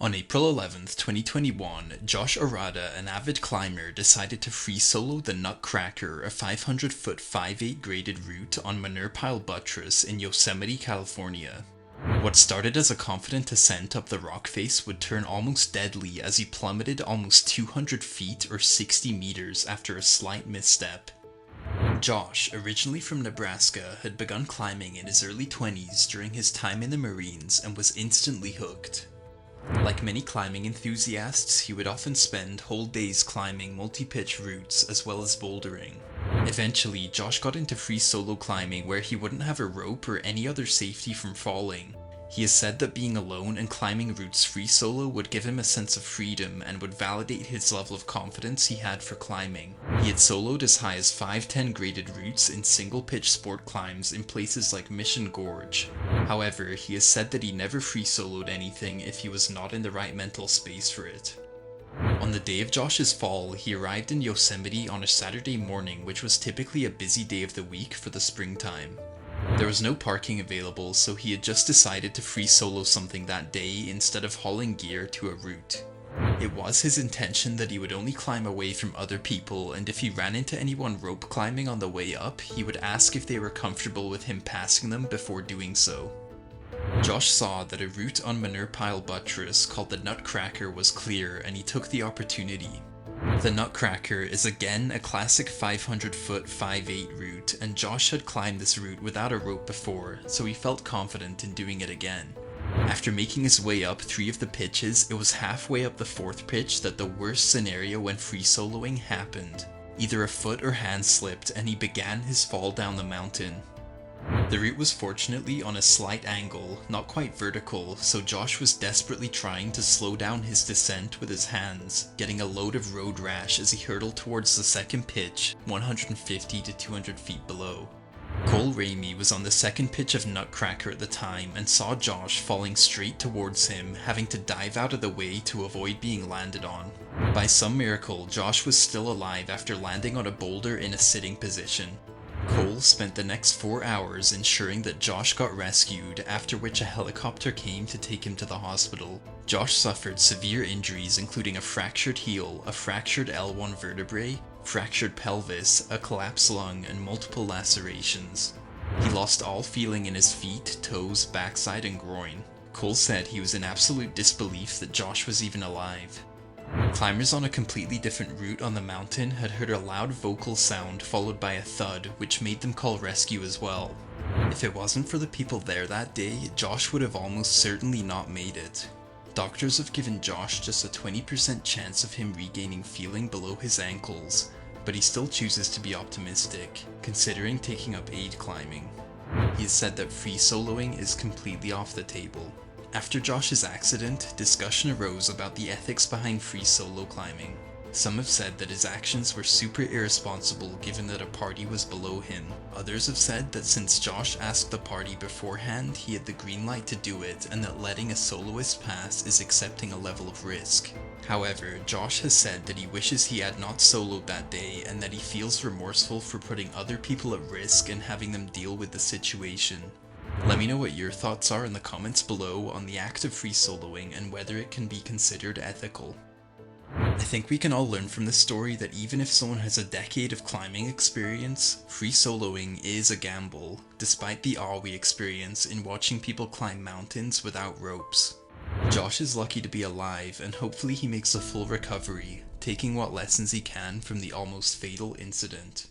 On April 11th, 2021, Josh Ourada, an avid climber, decided to free solo the Nutcracker, a 500-foot 5/8 graded route on Manure Pile Buttress in Yosemite, California. What started as a confident ascent up the rock face would turn almost deadly as he plummeted almost 200 feet or 60 meters after a slight misstep. Josh, originally from Nebraska, had begun climbing in his early 20s during his time in the Marines and was instantly hooked. Like many climbing enthusiasts, he would often spend whole days climbing multi-pitch routes as well as bouldering. Eventually, Josh got into free solo climbing where he wouldn't have a rope or any other safety from falling. He has said that being alone and climbing routes free solo would give him a sense of freedom and would validate his level of confidence he had for climbing. He had soloed as high as 510 graded routes in single pitch sport climbs in places like Mission Gorge. However, he has said that he never free soloed anything if he was not in the right mental space for it. On the day of Josh's fall, he arrived in Yosemite on a Saturday morning, which was typically a busy day of the week for the springtime. There was no parking available, so he had just decided to free solo something that day instead of hauling gear to a route. It was his intention that he would only climb away from other people, and if he ran into anyone rope climbing on the way up, he would ask if they were comfortable with him passing them before doing so. Josh saw that a route on Manure Pile Buttress called the Nutcracker was clear, and he took the opportunity. The Nutcracker is again a classic 500-foot 5/8 route, and Josh had climbed this route without a rope before, so he felt confident in doing it again. After making his way up 3 of the pitches, it was halfway up the 4th pitch that the worst scenario when free soloing happened. Either a foot or hand slipped, and he began his fall down the mountain. The route was fortunately on a slight angle, not quite vertical, so Josh was desperately trying to slow down his descent with his hands, getting a load of road rash as he hurtled towards the 2nd pitch, 150 to 200 feet below. Cole Ramey was on the 2nd pitch of Nutcracker at the time and saw Josh falling straight towards him, having to dive out of the way to avoid being landed on. By some miracle, Josh was still alive after landing on a boulder in a sitting position. Cole spent the next 4 hours ensuring that Josh got rescued, after which a helicopter came to take him to the hospital. Josh suffered severe injuries including a fractured heel, a fractured L1 vertebrae, fractured pelvis, a collapsed lung, and multiple lacerations. He lost all feeling in his feet, toes, backside, and groin. Cole said he was in absolute disbelief that Josh was even alive. Climbers on a completely different route on the mountain had heard a loud vocal sound followed by a thud, which made them call rescue as well. If it wasn't for the people there that day, Josh would have almost certainly not made it. Doctors have given Josh just a 20% chance of him regaining feeling below his ankles, but he still chooses to be optimistic, considering taking up aid climbing. He has said that free soloing is completely off the table. After Josh's accident, discussion arose about the ethics behind free solo climbing. Some have said that his actions were super irresponsible given that a party was below him. Others have said that since Josh asked the party beforehand, he had the green light to do it, and that letting a soloist pass is accepting a level of risk. However, Josh has said that he wishes he had not soloed that day and that he feels remorseful for putting other people at risk and having them deal with the situation. Let me know what your thoughts are in the comments below on the act of free soloing and whether it can be considered ethical. I think we can all learn from this story that even if someone has a decade of climbing experience, free soloing is a gamble, despite the awe we experience in watching people climb mountains without ropes. Josh is lucky to be alive, and hopefully he makes a full recovery, taking what lessons he can from the almost fatal incident.